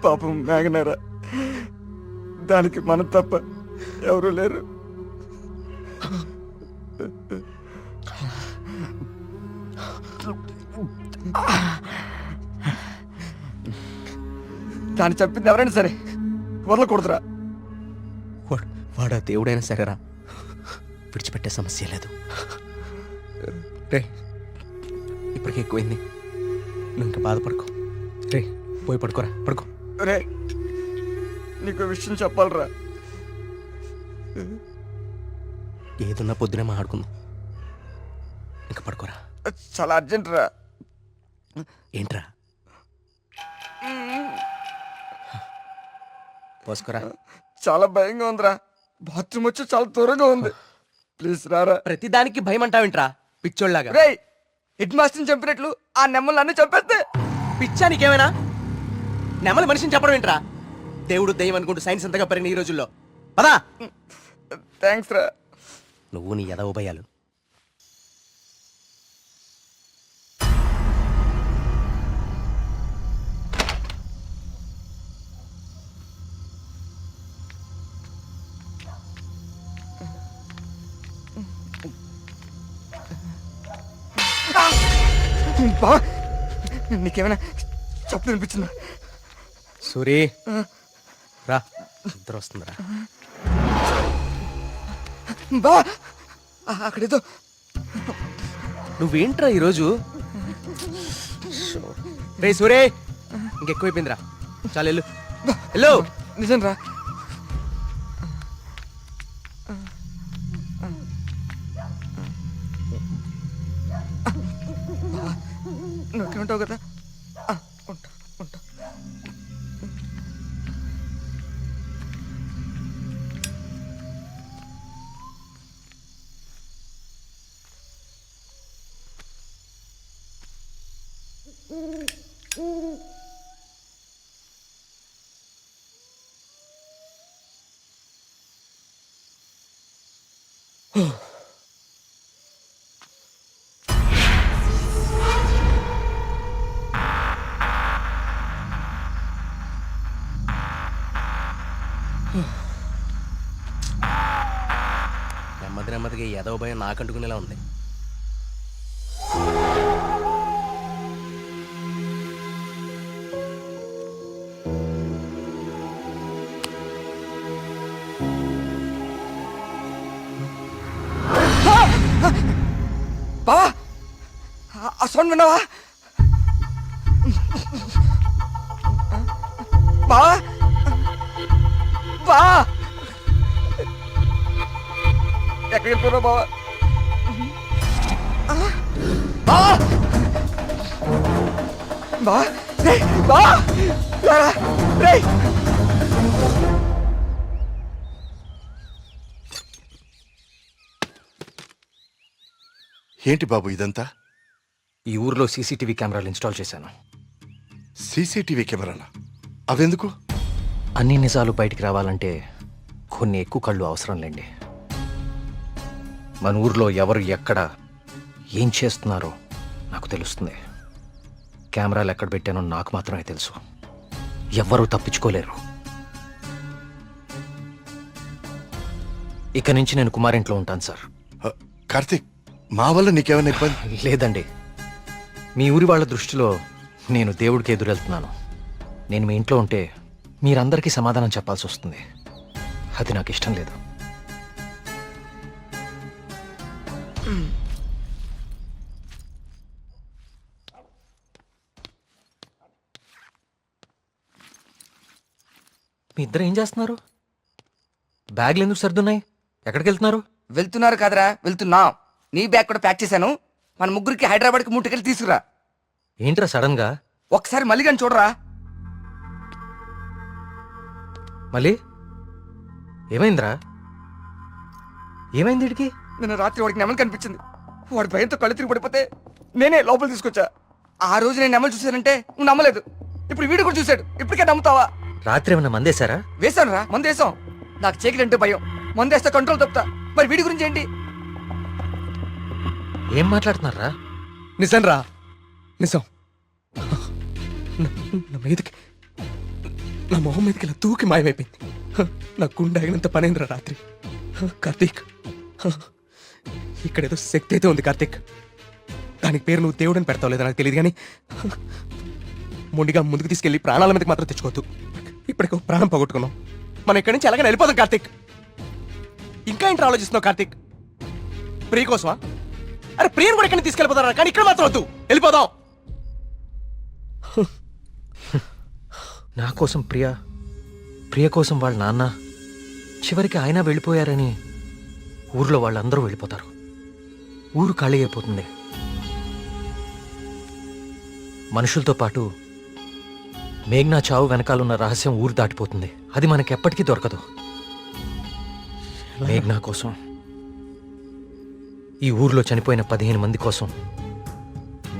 పాపం మేఘనారా, దానికి మనం తప్ప ఎవరూ లేరు. దాన్ని చెప్పింది ఎవరైనా సరే వదలకూడదురా. వాడా దేవుడైనా సరేరా, విడిచిపెట్టే సమస్య లేదు. రే, ఇప్పటికే ఎక్కువైంది, నువ్వు ఇంకా బాధపడుకో. రే, పోయి పడుకోరా, పడుకో. రే, నీకు విషయం చెప్పాలరా. ఏదున్నా పొద్దునే మాట్లాడుకుందాం, ఇంకా పడుకోరా. చాలా అర్జెంట్ రా. ఏంట్రా? పోసుకోరా. చాలా భయంగా ఉందిరా. బాత్రూమ్ వచ్చి చాలా దూరంగా ఉంది. ప్లీజ్ రారా. ప్రతిదానికి భయం అంటావేంట్రా పిచ్చోళ్ళలాగా? రే, హెడ్ మాస్టర్ని చంపినట్లు ఆ నెమ్మల్ని అన్నీ చంపేస్తే పిచ్చా నీకేమైనా? నెమలి మనిషిని చెప్పడం ఏంట్రా? దేవుడు దయ్యం అనుకుంటూ సైన్స్ అంతగా పెరిగిన ఈ రోజుల్లో. పదా. థ్యాంక్స్ రా. నువ్వు నీ ఎద ఉభయాలు. బా, నీకేమైనా చెప్పు అనిపించిందా? సూరి రా, నిద్ర వస్తుందిరా. బా, అక్కడేదో. నువ్వేంట్రా ఈరోజు? రే సూరే, ఇంకెక్కువైపోయిందిరా. చాలు వెళ్ళు, వెళ్ళు. నిజం రా. నువ్వు ఉంటావు కదా. ఉంటా ఉంటా. నెమ్మదిగా ఏదో భయం నాకంటుకునేలా ఉంది. బావా, ఆ సౌండ్ విన్నావా? బావా, బా, ఎక్కడికి వెళ్ళిపోయావు బావా? బావా, బావా, రే, బావా, రే. ఏంటి బాబు ఇదంతా? ఈ ఊర్లో సీసీటీవీ కెమెరాలు ఇన్స్టాల్ చేశాను. సీసీటీవీ కెమెరాలా? అవెందుకు? అన్ని నిజాలు బయటికి రావాలంటే కొన్ని ఎక్కువ కళ్ళు అవసరం లేండి. మన ఊర్లో ఎవరు ఎక్కడ ఏం చేస్తున్నారో నాకు తెలుస్తుంది. కెమెరాలు ఎక్కడ పెట్టానో నాకు మాత్రమే తెలుసు. ఎవ్వరూ తప్పించుకోలేరు. ఇక నుంచి నేను కుమారింట్లో ఉంటాను సార్. కార్తీక్, మా వల్ల నీకేమైనా ఇబ్బంది? లేదండి, మీ ఊరి వాళ్ళ దృష్టిలో నేను దేవుడికి ఎదురెళ్తున్నాను. నేను మీ ఇంట్లో ఉంటే మీరందరికీ సమాధానం చెప్పాల్సి వస్తుంది. అది నాకు ఇష్టం లేదు. మీ ఇద్దరు ఏం చేస్తున్నారు? బ్యాగ్లు ఎందుకు సర్దున్నాయి? ఎక్కడికి వెళ్తున్నారు? వెళ్తున్నారు కాదరా, వెళ్తున్నాం. నీ బ్యాగ్ కూడా ప్యాక్ చేశాను. మన ముగ్గురికి హైదరాబాద్కి ముట్టుకెళ్ళి తీసుకురా. ఏంట్రా సడన్ గా? ఒకసారి మళ్ళీ కానీ చూడరా. మళ్ళీ ఏమైందిరా? ఏమైంది వీడికి? నిన్న రాత్రి వాడికి నెమలి కనిపించింది. వాడి భయంతో కళ్ళు తిరిగి పడిపోతే నేనే లోపల తీసుకొచ్చా. ఆ రోజు నేను నెమలి చూశానంటే నువ్వు నమ్మలేదు. ఇప్పుడు వీడు కూడా చూశాడు. ఇప్పటికే నమ్ముతావా? రాత్రి ఏమన్నా మందేశారా? వేశాను రా, మందు వేసాం. నాకు చీకలంటే భయం. మందు వేస్తే కంట్రోల్ తప్పుతా. మరి వీడి గురించి ఏంటి? ఏం మాట్లాడుతున్నారా? నిజం రా, నిజం. నా మీదకి, నా మొహం మీదకి ఇలా తూకి మాయమైపోయింది. నా గుండె ఆగినంత పనైందిరా రాత్రి. కార్తీక్, ఇక్కడేదో శక్తి అయితే ఉంది కార్తీక్. దానికి పేరు నువ్వు దేవుడని పెడతావు లేదా నాకు తెలియదు, కానీ మొండిగా ముందుకు తీసుకెళ్ళి ప్రాణాల మీదకి మాత్రం తెచ్చుకోవద్దు. ఇప్పటికో ప్రాణం పోగొట్టుకున్నాం, మనం ఇక్కడి నుంచి ఎలాగైనా వెళ్ళిపోదాం కార్తీక్. ఇంకా ఏంటి ఆలోచిస్తున్నావు కార్తీక్? ప్రియ కోసమా? అరే ప్రియను కూడా ఎక్కడికి తీసుకెళ్ళిపోతారా, కానీ ఇక్కడ మాత్రం వద్దు, వెళ్ళిపోదాం. నా కోసం ప్రియ, ప్రియ కోసం వాళ్ళ నాన్న, చివరికి ఆయన వెళ్ళిపోయారని ఊర్లో వాళ్ళందరూ వెళ్ళిపోతారు. ఊరు ఖాళీ అయిపోతుంది. మనుషులతో పాటు మేఘ్నా చావు వెనకాలన్న రహస్యం ఊరు దాటిపోతుంది. అది మనకెప్పటికీ దొరకదు. మేఘ్నా కోసం, ఈ ఊర్లో చనిపోయిన 15 మంది కోసం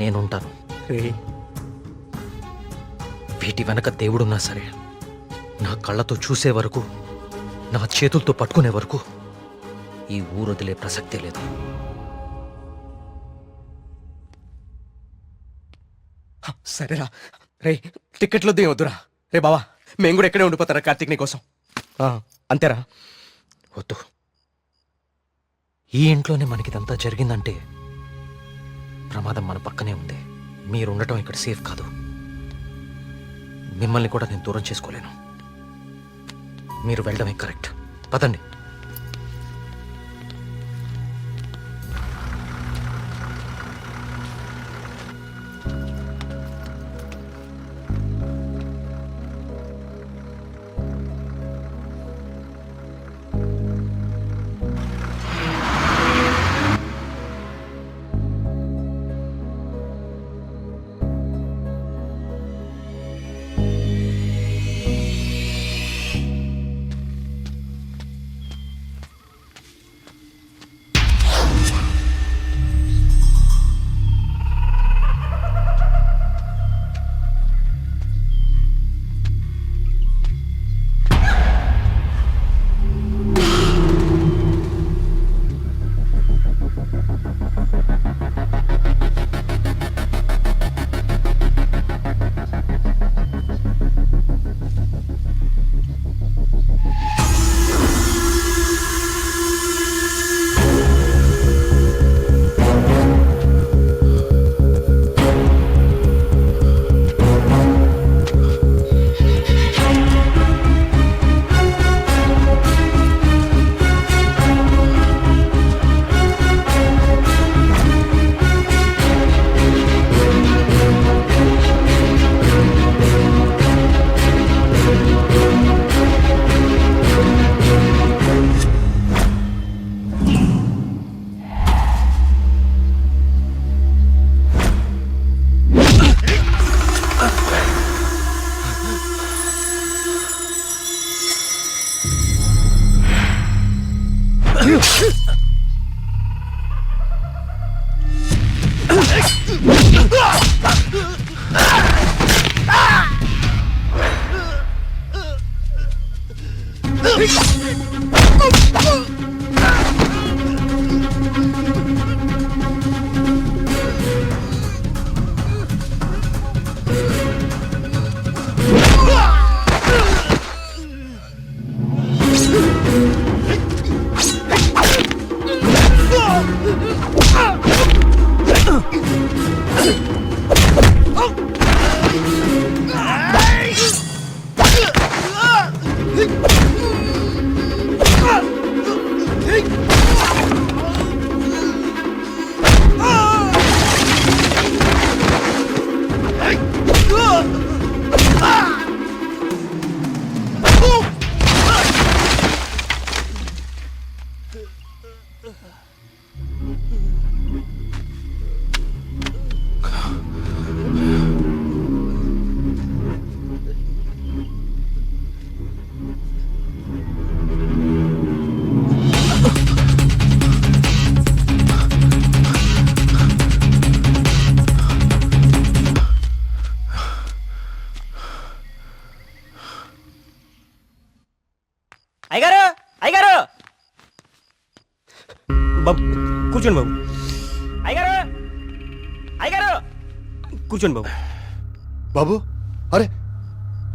నేనుంటాను. వీటి వెనక దేవుడున్నా సరే, నా కళ్ళతో చూసే వరకు, నా చేతులతో పట్టుకునే వరకు ఈ ఊరు వదిలే ప్రసక్తే లేదు. సరేరా రే, టికెట్లు వద్దు, వద్దురా. రే బావా, మేము కూడా ఎక్కడే ఉండిపోతారా కార్తీక్ నీ కోసం. అంతేరా. వద్దు. ఈ ఇంట్లోనే మనకిదంతా జరిగిందంటే ప్రమాదం మన పక్కనే ఉంది. మీరుండటం ఇక్కడ సేఫ్ కాదు. మిమ్మల్ని కూడా నేను దూరం చేసుకోలేను. మీరు వెళ్ళడమే కరెక్ట్. పదండి. అయ్యగారు, అయ్యగారు, బాబు కూర్చోండి బాబు. అయ్యగారు, అయ్యగారు, కూర్చోండి బాబు. బాబు అరే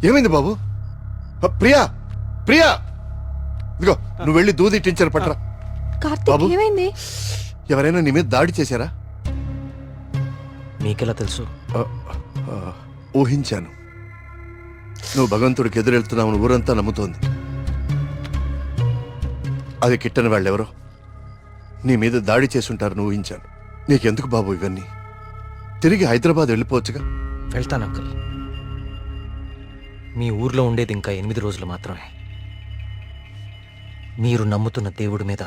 ఏమైంది బాబు? ప్రియా ప్రియా ఇదిగో నువ్వు వెళ్ళి దూది టించర్ పట్రా. కార్తీక్ బాబు. ఏమైంది? ఎవరైనా నీ మీద దాడి చేశారా? మీకెలా తెలుసు? ఆ, ఆ, ఊహించాను. నువ్వు భగవంతుడికి ఎదురెళ్తున్నావు ఊరంతా నమ్ముతోంది. అది కిట్టని వాళ్ళెవరో నీ మీద దాడి చేసుంటారని ఊహించాను. నీకెందుకు బాబు ఇవన్నీ? తిరిగి హైదరాబాద్ వెళ్ళిపోవచ్చుగా. వెళ్తాను అంకుల్. మీ ఊర్లో ఉండేది ఇంకా 8 రోజులు మాత్రమే. మీరు నమ్ముతున్న దేవుడి మీద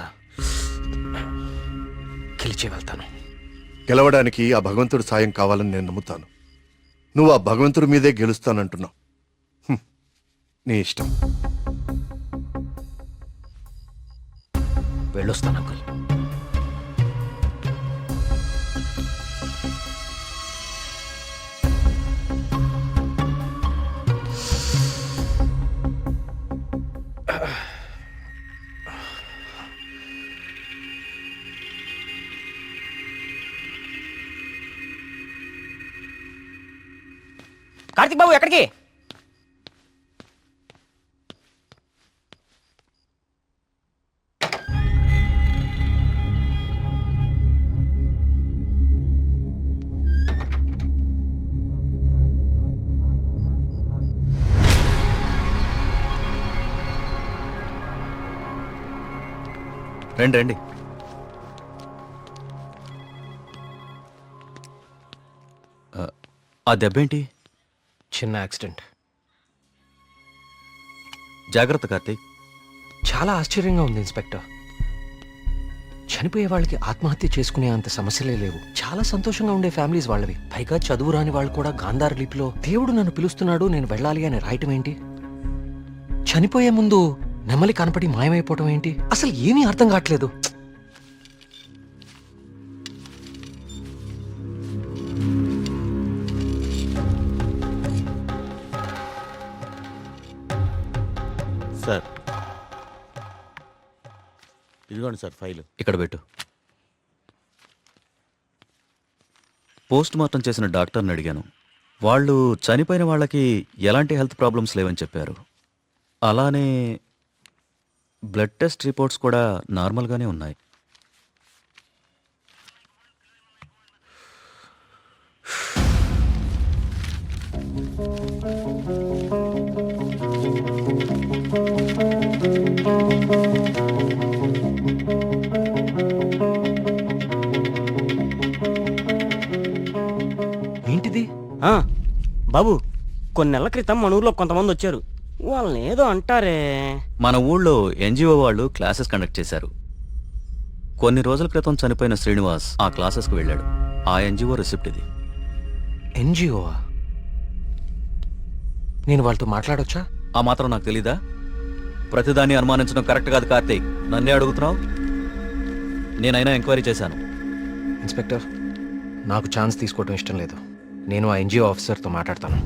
గెలిచి వెళ్తాను. గెలవడానికి ఆ భగవంతుడి సాయం కావాలని నేను నమ్ముతాను. నువ్వు ఆ భగవంతుడి మీదే గెలుస్తానంటున్నావు. నీ ఇష్టం. వెళ్ళొస్తాను అంకుల్. కార్తీక్ బాబు ఎక్కడికి? రండి రండి. ఆ దెబ్బేంటి? చిన్న యాక్సిడెంట్. జాగ్రత్త కార్తీక్. చాలా ఆశ్చర్యంగా ఉంది ఇన్స్పెక్టర్. చనిపోయే వాళ్ళకి ఆత్మహత్య చేసుకునే అంత సమస్యలే లేవు. చాలా సంతోషంగా ఉండే ఫ్యామిలీస్ వాళ్ళవి. పైగా చదువు రాని వాళ్ళు కూడా గాంధార్ లిపిలో దేవుడు నన్ను పిలుస్తున్నాడు, నేను వెళ్ళాలి అని రాయటం ఏంటి? చనిపోయే ముందు నెమలి కనపడి మాయమైపోవటం ఏంటి? అసలు ఏమీ అర్థం కావట్లేదు. సార్ ఇదిగోండి సార్ ఫైల్. ఇక్కడ పెట్టు. పోస్ట్ మార్టం చేసిన డాక్టర్ని అడిగాను. వాళ్ళు చనిపోయిన వాళ్ళకి ఎలాంటి హెల్త్ ప్రాబ్లమ్స్ లేవని చెప్పారు. అలానే బ్లడ్ టెస్ట్ రిపోర్ట్స్ కూడా నార్మల్గానే ఉన్నాయి. ఏంటిది? ఆ, బాబు కొన్ని నెలల క్రితం మన ఊర్లో కొంతమంది వచ్చారు. వాళ్ళని ఏదో అంటారే. మన ఊళ్ళో ఎన్జిఓ వాళ్ళు క్లాసెస్ కండక్ట్ చేశారు. కొన్ని రోజుల క్రితం చనిపోయిన శ్రీనివాస్ ఆ క్లాసెస్కి వెళ్ళాడు. ఆ ఎన్జిఓ రిసిప్ట్ ఇది. ఎన్జిఓవా? నేను వాళ్ళతో మాట్లాడొచ్చా? ఆ మాత్రం నాకు తెలీదా? ప్రతిదాన్ని అనుమానించడం కరెక్ట్ కాదు కార్తీక్. నన్నే అడుగుతున్నావు? నేనైనా ఎంక్వైరీ చేశాను. ఇన్స్పెక్టర్, నాకు ఛాన్స్ తీసుకోవటం ఇష్టం లేదు. నేను ఆ ఎన్జిఓ ఆఫీసర్తో మాట్లాడతాను.